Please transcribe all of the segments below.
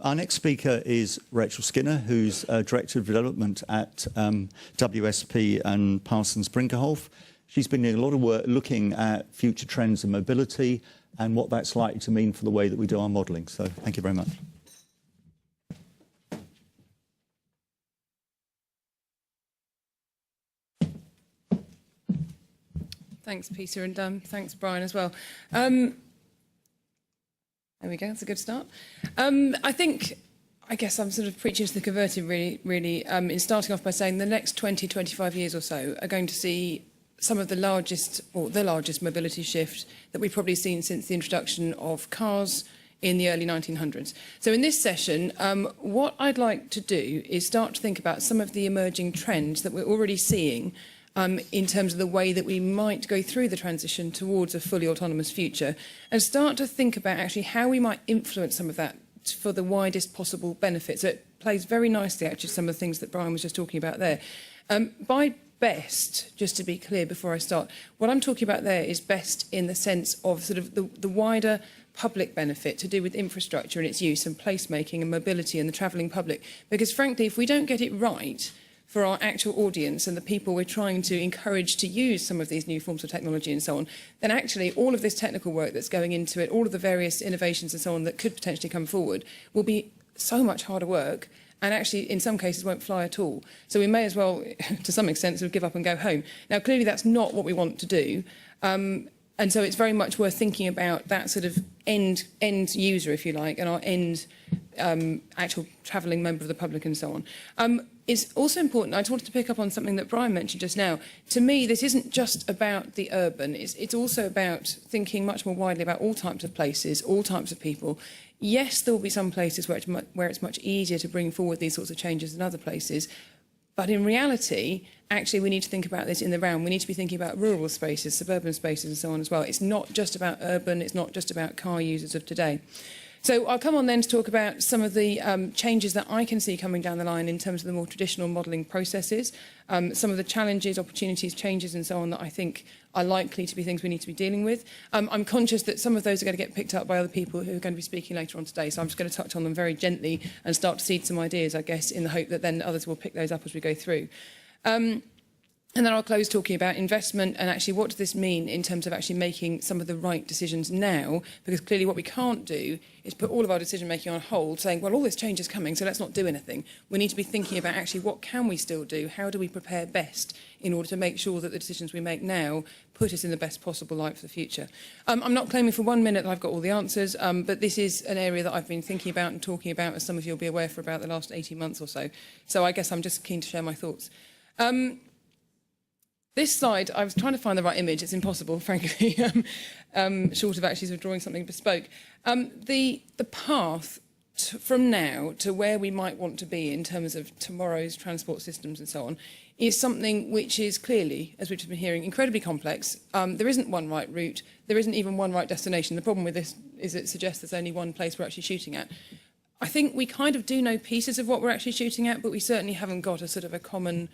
Our next speaker is Rachel Skinner, who's Director of Development at WSP and Parsons Brinckerhoff. She's been doing a lot of work looking at future trends in mobility and what that's likely to mean for the way that we do our modelling. So thank you very much. Thanks, Peter, and thanks, Brian, as well. There we go, that's a good start. I guess I'm sort of preaching to the converted, really, in starting off by saying the next 20, 25 years or so are going to see some of the largest, or the largest mobility shift that we've probably seen since the introduction of cars in the early 1900s. So in this session, what I'd like to do is start to think about some of the emerging trends that we're already seeing in terms of the way that we might go through the transition towards a fully autonomous future, and start to think about actually how we might influence some of that for the widest possible benefit. So it plays very nicely, actually, some of the things that Brian was just talking about there. By best, just to be clear before I start, what I'm talking about there is best in the sense of sort of the wider public benefit to do with infrastructure and its use and placemaking and mobility and the travelling public. Because frankly, if we don't get it right for our actual audience and the people we're trying to encourage to use some of these new forms of technology and so on, then actually all of this technical work that's going into it, all of the various innovations and so on that could potentially come forward will be so much harder work and actually in some cases won't fly at all. So we may as well, to some extent, sort of give up and go home. Now, clearly that's not what we want to do. And so it's very much worth thinking about that sort of end user, if you like, and our end actual travelling member of the public and so on. It's also important, I just wanted to pick up on something that Brian mentioned just now. To me, this isn't just about the urban, it's also about thinking much more widely about all types of places, all types of people. Yes, there will be some places where it's much easier to bring forward these sorts of changes than other places, but in reality, actually, we need to think about this in the round. We need to be thinking about rural spaces, suburban spaces and so on as well. It's not just about urban, it's not just about car users of today. So I'll come on then to talk about some of the changes that I can see coming down the line in terms of the more traditional modelling processes, some of the challenges, opportunities, changes and so on that I think are likely to be things we need to be dealing with. I'm conscious that some of those are going to get picked up by other people who are going to be speaking later on today, so I'm just going to touch on them very gently and start to seed some ideas, I guess, in the hope that then others will pick those up as we go through. And then I'll close talking about investment and actually what does this mean in terms of actually making some of the right decisions now, because clearly what we can't do is put all of our decision making on hold saying, well, all this change is coming, so let's not do anything. We need to be thinking about actually what can we still do, how do we prepare best in order to make sure that the decisions we make now put us in the best possible light for the future. I'm not claiming for 1 minute that I've got all the answers, but this is an area that I've been thinking about and talking about, as some of you will be aware, for about the last 18 months or so. So I guess I'm just keen to share my thoughts. This slide, I was trying to find the right image. It's impossible, frankly, short of actually sort of drawing something bespoke. The path from now to where we might want to be in terms of tomorrow's transport systems and so on is something which is clearly, as we've just been hearing, incredibly complex. There isn't one right route. There isn't even one right destination. The problem with this is it suggests there's only one place we're actually shooting at. I think we kind of do know pieces of what we're actually shooting at, but we certainly haven't got a sort of a common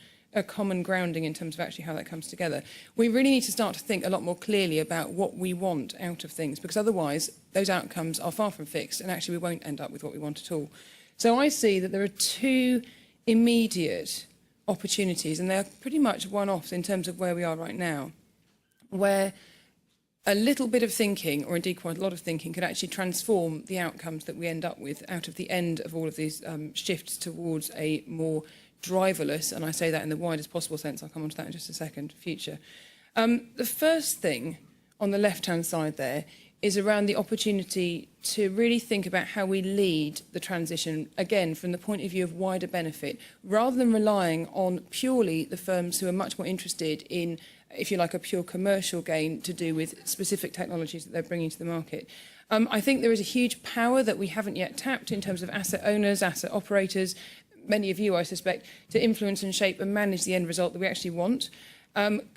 grounding in terms of actually how that comes together. We really need to start to think a lot more clearly about what we want out of things, because otherwise those outcomes are far from fixed and actually we won't end up with what we want at all. So I see that there are two immediate opportunities, and they're pretty much one-offs in terms of where we are right now, where a little bit of thinking, or indeed quite a lot of thinking, could actually transform the outcomes that we end up with out of the end of all of these shifts towards a more driverless, and I say that in the widest possible sense, I'll come on to that in just a second, future. The first thing on the left-hand side there is around the opportunity to really think about how we lead the transition, again, from the point of view of wider benefit, rather than relying on purely the firms who are much more interested in, if you like, a pure commercial gain to do with specific technologies that they're bringing to the market. I think there is a huge power that we haven't yet tapped in terms of asset owners, asset operators, many of you, I suspect, to influence and shape and manage the end result that we actually want.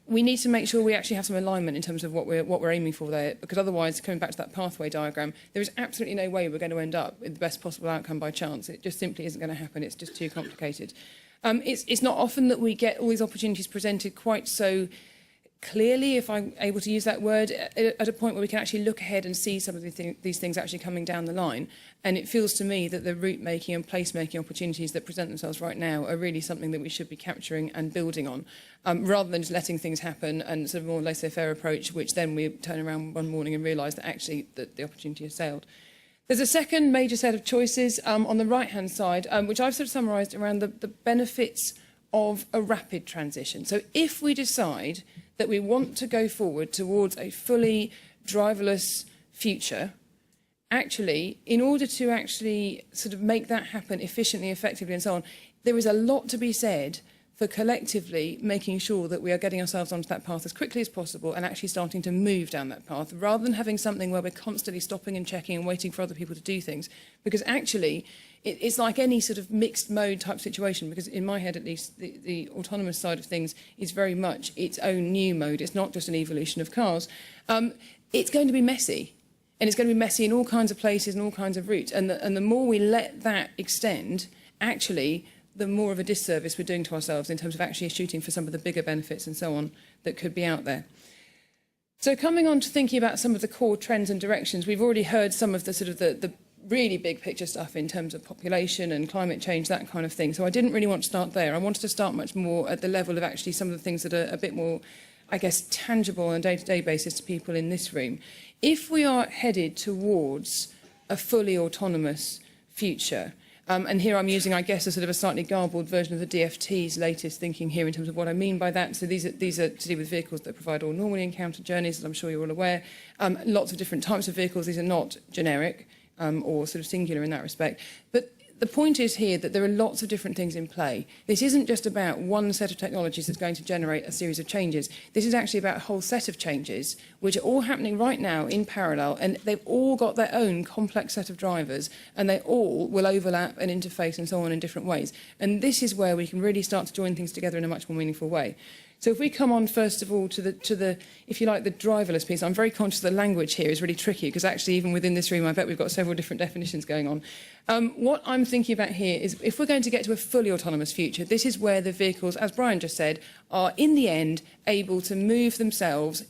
We need to make sure we actually have some alignment in terms of what we're aiming for there, because otherwise, coming back to that pathway diagram, there is absolutely no way we're going to end up with the best possible outcome by chance. It just simply isn't going to happen. It's just too complicated. It's not often that we get all these opportunities presented quite so clearly, if I'm able to use that word, at a point where we can actually look ahead and see some of these things actually coming down the line. And it feels to me that the route making and place making opportunities that present themselves right now are really something that we should be capturing and building on, rather than just letting things happen and sort of more laissez-faire approach, which then we turn around one morning and realise that actually the opportunity has sailed. There's a second major set of choices on the right-hand side, which I've sort of summarised around the benefits of a rapid transition. So if we decide that we want to go forward towards a fully driverless future, actually, in order to actually sort of make that happen efficiently, effectively and so on, there is a lot to be said for collectively making sure that we are getting ourselves onto that path as quickly as possible and actually starting to move down that path, rather than having something where we're constantly stopping and checking and waiting for other people to do things. Because actually, it's like any sort of mixed mode type situation, because in my head at least, the autonomous side of things is very much its own new mode. It's not just an evolution of cars. It's going to be messy. And it's going to be messy in all kinds of places and all kinds of routes. And the more we let that extend, actually, the more of a disservice we're doing to ourselves in terms of actually shooting for some of the bigger benefits and so on that could be out there. So coming on to thinking about some of the core trends and directions, we've already heard some of the sort of the really big picture stuff in terms of population and climate change, that kind of thing. So I didn't really want to start there. I wanted to start much more at the level of actually some of the things that are a bit more, I guess, tangible on a day-to-day basis to people in this room. If we are headed towards a fully autonomous future, and here I'm using, I guess, a sort of a slightly garbled version of the DFT's latest thinking here in terms of what I mean by that. So these are to do with vehicles that provide all normally encountered journeys, as I'm sure you're all aware. Lots of different types of vehicles. These are not generic or sort of singular in that respect. But the point is here that there are lots of different things in play. This isn't just about one set of technologies that's going to generate a series of changes. This is actually about a whole set of changes, which are all happening right now in parallel, and they've all got their own complex set of drivers, and they all will overlap and interface and so on in different ways. And this is where we can really start to join things together in a much more meaningful way. So if we come on, first of all, to the if you like, the driverless piece, I'm very conscious the language here is really tricky, because actually even within this room, I bet we've got several different definitions going on. What I'm thinking about here is if we're going to get to a fully autonomous future, this is where the vehicles, as Brian just said, are in the end able to move themselves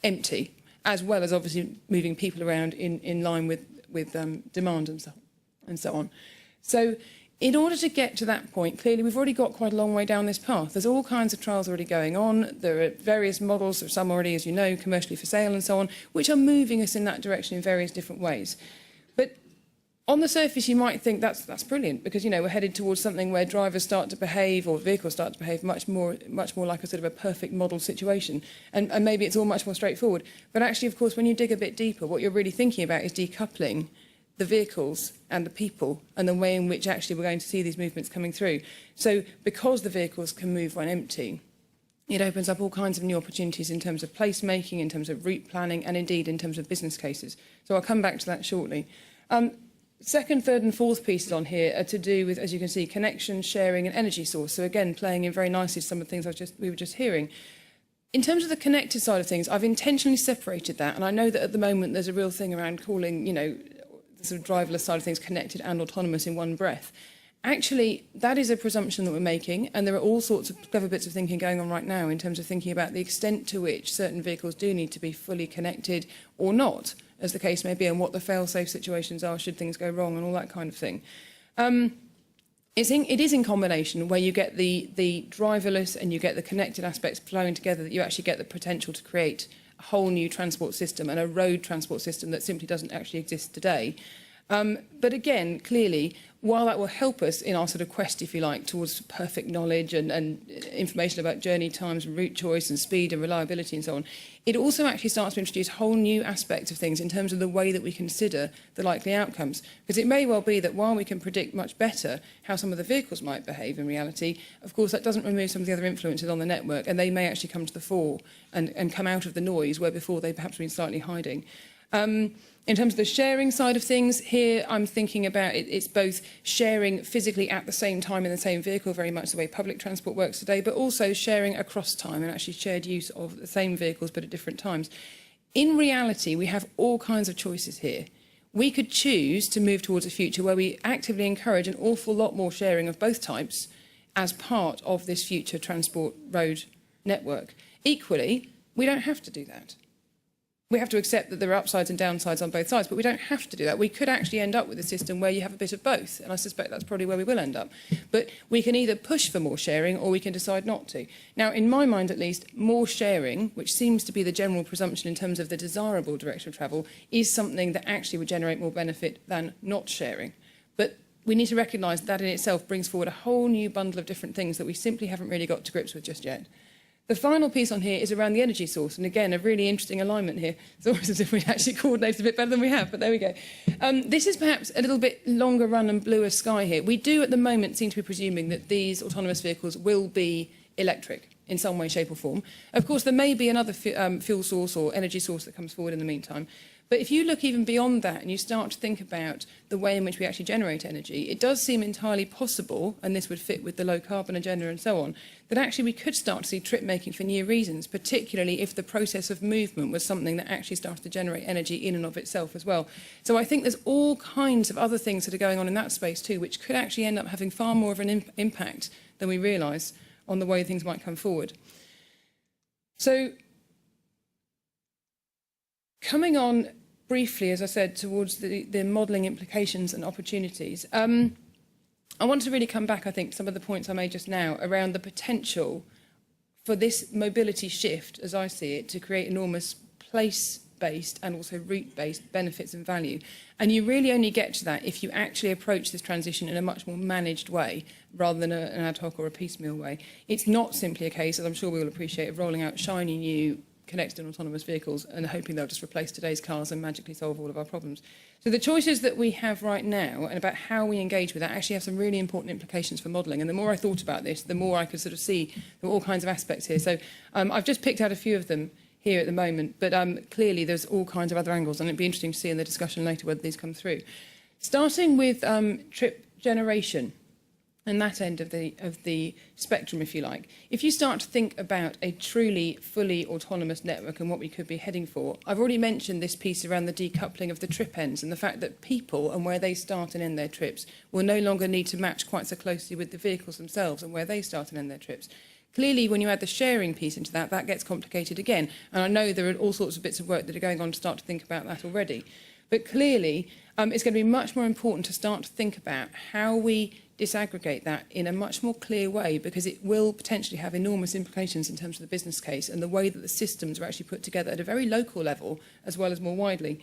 empty, as well as obviously moving people around in line with demand and so on. So in order to get to that point, clearly we've already got quite a long way down this path. There's all kinds of trials already going on. There are various models, some already, as you know, commercially for sale and so on, which are moving us in that direction in various different ways. But on the surface, you might think that's brilliant, because, you know, we're headed towards something where drivers start to behave, or vehicles start to behave much more like a sort of a perfect model situation. And maybe it's all much more straightforward. But actually, of course, when you dig a bit deeper, what you're really thinking about is decoupling the vehicles and the people and the way in which actually we're going to see these movements coming through. So because the vehicles can move when empty, it opens up all kinds of new opportunities in terms of placemaking, in terms of route planning, and indeed in terms of business cases. So I'll come back to that shortly. Second, third and fourth pieces on here are to do with, as you can see, connection, sharing and energy source. So again, playing in very nicely some of the things we were just hearing. In terms of the connected side of things, I've intentionally separated that, and I know that at the moment there's a real thing around calling, you know, sort of driverless side of things connected and autonomous in one breath. Actually, that is a presumption that we're making, and there are all sorts of clever bits of thinking going on right now in terms of thinking about the extent to which certain vehicles do need to be fully connected or not, as the case may be, and what the fail-safe situations are should things go wrong and all that kind of thing. It is in combination where you get the driverless and you get the connected aspects flowing together that you actually get the potential to create a whole new transport system and a road transport system that simply doesn't actually exist today. But again, clearly, while that will help us in our sort of quest, if you like, towards perfect knowledge and information about journey times and route choice and speed and reliability and so on, it also actually starts to introduce whole new aspects of things in terms of the way that we consider the likely outcomes. Because it may well be that while we can predict much better how some of the vehicles might behave in reality, of course that doesn't remove some of the other influences on the network, and they may actually come to the fore and come out of the noise where before they've perhaps been slightly hiding. In terms of the sharing side of things, here I'm thinking about it's both sharing physically at the same time in the same vehicle, very much the way public transport works today, but also sharing across time and actually shared use of the same vehicles but at different times. In reality, we have all kinds of choices here. We could choose to move towards a future where we actively encourage an awful lot more sharing of both types as part of this future transport road network. Equally, We don't have to do that. We have to accept that there are upsides and downsides on both sides, but we don't have to do that. We could actually end up with a system where you have a bit of both, and I suspect that's probably where we will end up. But we can either push for more sharing or we can decide not to. Now, in my mind at least, more sharing, which seems to be the general presumption in terms of the desirable direction of travel, is something that actually would generate more benefit than not sharing. But we need to recognise that in itself brings forward a whole new bundle of different things that we simply haven't really got to grips with just yet. The final piece on here is around the energy source, and again, a really interesting alignment here. It's almost as if we actually coordinated a bit better than we have, but there we go. This is perhaps a little bit longer run and bluer sky here. We do at the moment seem to be presuming that these autonomous vehicles will be electric in some way, shape or form. Of course, there may be another fuel source or energy source that comes forward in the meantime. But if you look even beyond that and you start to think about the way in which we actually generate energy, it does seem entirely possible, and this would fit with the low carbon agenda and so on, that actually we could start to see trip making for new reasons, particularly if the process of movement was something that actually started to generate energy in and of itself as well. So I think there's all kinds of other things that are going on in that space too, which could actually end up having far more of an impact than we realise on the way things might come forward. So coming on briefly, as I said, towards the modelling implications and opportunities, I want to really come back, I think, to some of the points I made just now around the potential for this mobility shift, as I see it, to create enormous place-based and also route-based benefits and value. And you really only get to that if you actually approach this transition in a much more managed way rather than an ad hoc or a piecemeal way. It's not simply a case, as I'm sure we will appreciate, of rolling out shiny new connected and autonomous vehicles and hoping they'll just replace today's cars and magically solve all of our problems. So the choices that we have right now and about how we engage with that actually have some really important implications for modelling. And the more I thought about this, the more I could sort of see there were all kinds of aspects here. So I've just picked out a few of them here at the moment, but clearly there's all kinds of other angles, and it'd be interesting to see in the discussion later whether these come through. Starting with trip generation and that end of the spectrum, if you like. If you start to think about a truly fully autonomous network and what we could be heading for, I've already mentioned this piece around the decoupling of the trip ends and the fact that people and where they start and end their trips will no longer need to match quite so closely with the vehicles themselves and where they start and end their trips. Clearly, when you add the sharing piece into that, that gets complicated again. And I know there are all sorts of bits of work that are going on to start to think about that already. But clearly, it's going to be much more important to start to think about how we disaggregate that in a much more clear way, because it will potentially have enormous implications in terms of the business case and the way that the systems are actually put together at a very local level as well as more widely.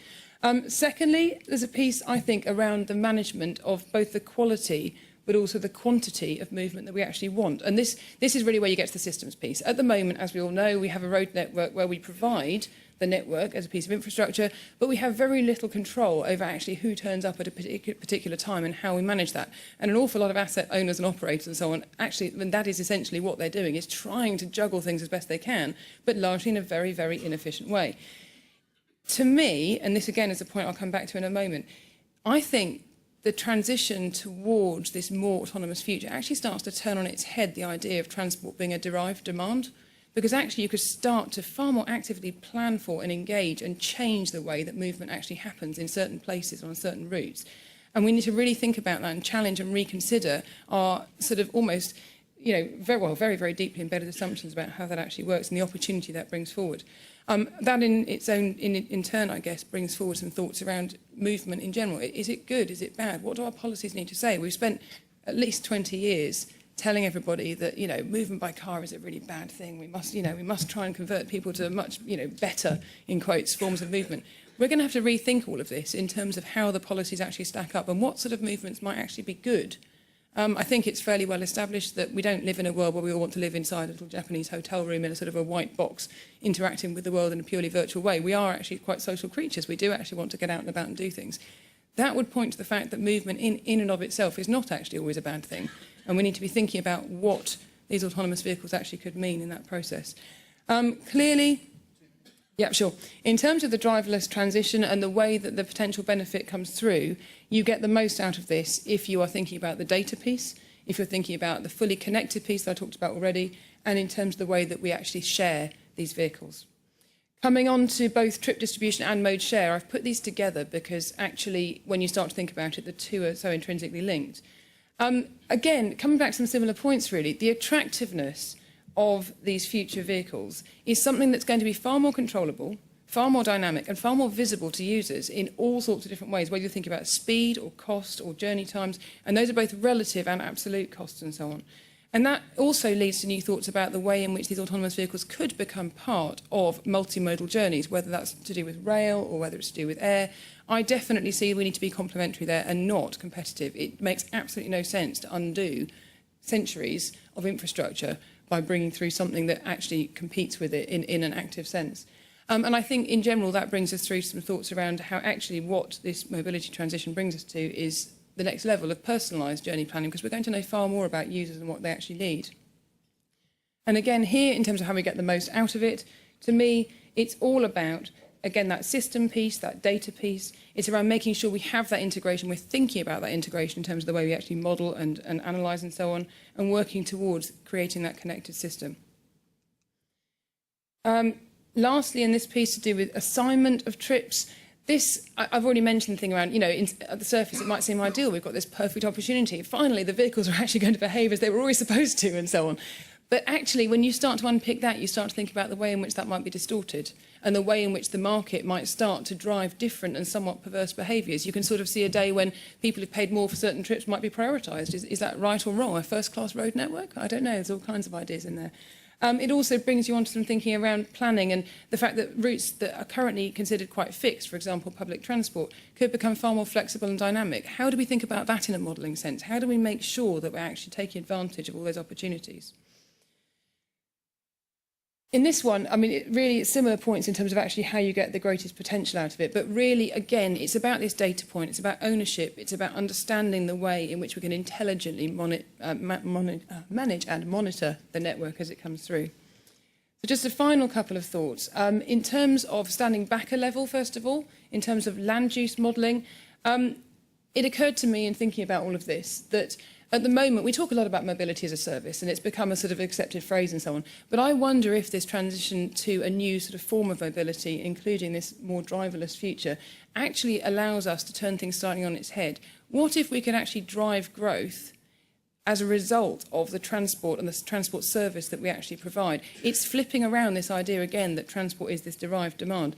Secondly, there's a piece, I think, around the management of both the quality but also the quantity of movement that we actually want. And this is really where you get to the systems piece. At the moment, as we all know, we have a road network where we provide the network as a piece of infrastructure, but we have very little control over actually who turns up at a particular time and how we manage that. And an awful lot of asset owners and operators and so on, actually, and that is essentially what they're doing, is trying to juggle things as best they can, but largely in a very, very inefficient way. To me, and this again is a point I'll come back to in a moment, I think the transition towards this more autonomous future actually starts to turn on its head the idea of transport being a derived demand, because actually you could start to far more actively plan for and engage and change the way that movement actually happens in certain places or on certain routes. And we need to really think about that and challenge and reconsider our sort of almost, you know, very, very deeply embedded assumptions about how that actually works and the opportunity that brings forward. That in turn, I guess, brings forward some thoughts around movement in general. Is it good? Is it bad? What do our policies need to say? We've spent at least 20 years telling everybody that, you know, movement by car is a really bad thing. We must try and convert people to much, you know, better, in quotes, forms of movement. We're going to have to rethink all of this in terms of how the policies actually stack up and what sort of movements might actually be good. I think it's fairly well established that we don't live in a world where we all want to live inside a little Japanese hotel room in a sort of a white box, interacting with the world in a purely virtual way. We are actually quite social creatures. We do actually want to get out and about and do things. That would point to the fact that movement in and of itself is not actually always a bad thing. And we need to be thinking about what these autonomous vehicles actually could mean in that process. Clearly, yeah, sure. In terms of the driverless transition and the way that the potential benefit comes through, you get the most out of this if you are thinking about the data piece, if you're thinking about the fully connected piece that I talked about already, and in terms of the way that we actually share these vehicles. Coming on to both trip distribution and mode share, I've put these together because actually, when you start to think about it, the two are so intrinsically linked. Again, coming back to some similar points, really, the attractiveness of these future vehicles is something that's going to be far more controllable, far more dynamic and far more visible to users in all sorts of different ways, whether you think about speed or cost or journey times, and those are both relative and absolute costs and so on. And that also leads to new thoughts about the way in which these autonomous vehicles could become part of multimodal journeys, whether that's to do with rail or whether it's to do with air. I definitely see we need to be complementary there and not competitive. It makes absolutely no sense to undo centuries of infrastructure by bringing through something that actually competes with it in an active sense. And I think, in general, that brings us through some thoughts around how actually what this mobility transition brings us to is the next level of personalised journey planning, because we're going to know far more about users and what they actually need. And again, here, in terms of how we get the most out of it, to me, it's all about, again, that system piece, that data piece. It's around making sure we have that integration. We're thinking about that integration in terms of the way we actually model and analyse and so on, and working towards creating that connected system. Lastly, in this piece to do with assignment of trips, this, I've already mentioned the thing around, at the surface it might seem ideal. We've got this perfect opportunity. Finally, the vehicles are actually going to behave as they were always supposed to and so on. But actually, when you start to unpick that, you start to think about the way in which that might be distorted and the way in which the market might start to drive different and somewhat perverse behaviours. You can sort of see a day when people who've paid more for certain trips might be prioritised. Is that right or wrong? A first-class road network? I don't know. There's all kinds of ideas in there. It also brings you on to some thinking around planning and the fact that routes that are currently considered quite fixed, for example, public transport, could become far more flexible and dynamic. How do we think about that in a modelling sense? How do we make sure that we're actually taking advantage of all those opportunities? In this one, I mean, it's similar points in terms of actually how you get the greatest potential out of it. But really, again, it's about this data point. It's about ownership. It's about understanding the way in which we can intelligently manage and monitor the network as it comes through. So just a final couple of thoughts. In terms of standing back a level, first of all, in terms of land use modelling, it occurred to me in thinking about all of this that at the moment, we talk a lot about mobility as a service, and it's become a sort of accepted phrase and so on. But I wonder if this transition to a new sort of form of mobility, including this more driverless future, actually allows us to turn things slightly on its head. What if we could actually drive growth as a result of the transport and the transport service that we actually provide? It's flipping around this idea again that transport is this derived demand.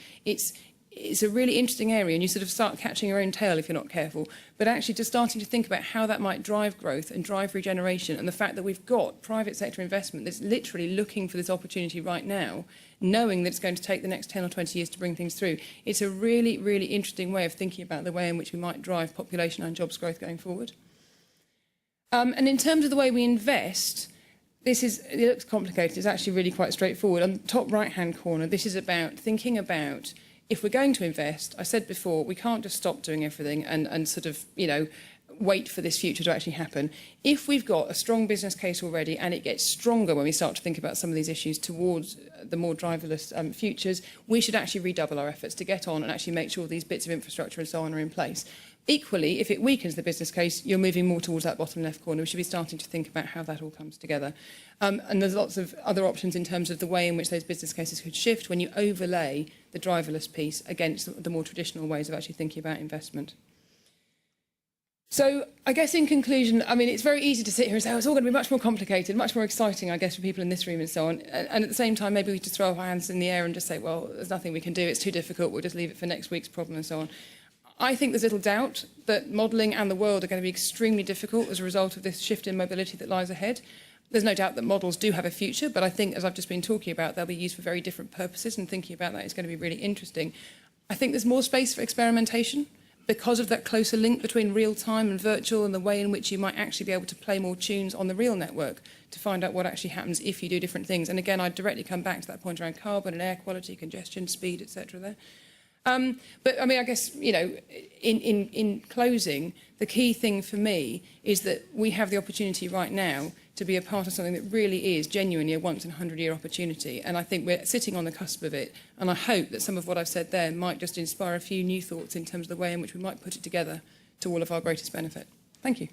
It's a really interesting area, and you sort of start catching your own tail if you're not careful, but actually just starting to think about how that might drive growth and drive regeneration, and the fact that we've got private sector investment that's literally looking for this opportunity right now, knowing that it's going to take the next 10 or 20 years to bring things through. It's a really, really interesting way of thinking about the way in which we might drive population and jobs growth going forward. And in terms of the way we invest, it looks complicated. It's actually really quite straightforward. On the top right-hand corner, this is about thinking about, if we're going to invest, I said before, we can't just stop doing everything and sort of, wait for this future to actually happen. If we've got a strong business case already and it gets stronger when we start to think about some of these issues towards the more driverless futures, we should actually redouble our efforts to get on and actually make sure these bits of infrastructure and so on are in place. Equally, if it weakens the business case, you're moving more towards that bottom left corner. We should be starting to think about how that all comes together. And there's lots of other options in terms of the way in which those business cases could shift when you overlay the driverless piece against the more traditional ways of actually thinking about investment. So I guess in conclusion, I mean, it's very easy to sit here and say, oh, it's all going to be much more complicated, much more exciting, I guess, for people in this room and so on. And at the same time, maybe we just throw our hands in the air and just say, well, there's nothing we can do. It's too difficult. We'll just leave it for next week's problem and so on. I think there's little doubt that modelling and the world are going to be extremely difficult as a result of this shift in mobility that lies ahead. There's no doubt that models do have a future, but I think, as I've just been talking about, they'll be used for very different purposes, and thinking about that is going to be really interesting. I think there's more space for experimentation because of that closer link between real-time and virtual, and the way in which you might actually be able to play more tunes on the real network to find out what actually happens if you do different things. And again, I'd directly come back to that point around carbon and air quality, congestion, speed, etc. there. But I mean, I guess, in closing, the key thing for me is that we have the opportunity right now to be a part of something that really is genuinely a once-in-a-100-year opportunity. And I think we're sitting on the cusp of it. And I hope that some of what I've said there might just inspire a few new thoughts in terms of the way in which we might put it together to all of our greatest benefit. Thank you.